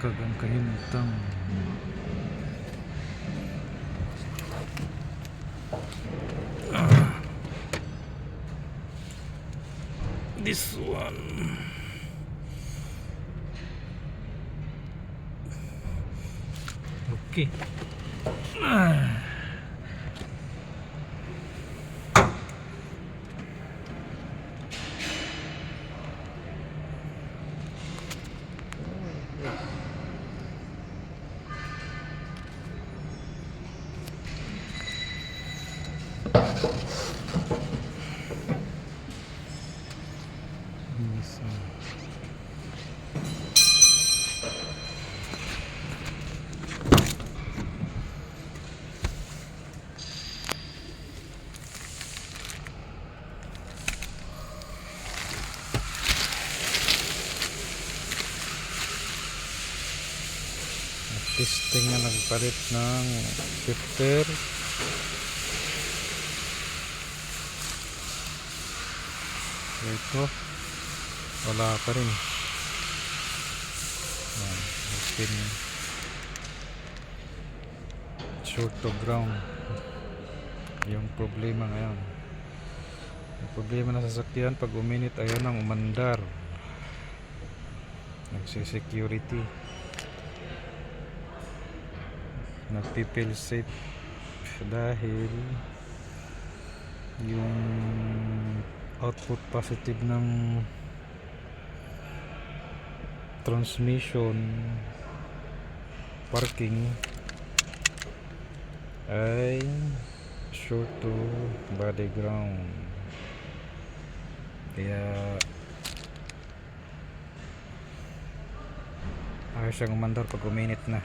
kag ang kahimtang. This one. Okay. Testing na nagpalit ng shifter. Ito wala pa rin. Open. Short to ground. Yung problema ngayon, yung problema na sasakyan pag uminit, ayaw nang umandar, nagsisecurity, nagpipil safe dahil yung output positive ng transmission parking ay short to body ground, kaya ayaw siyang umandar pag uminit na.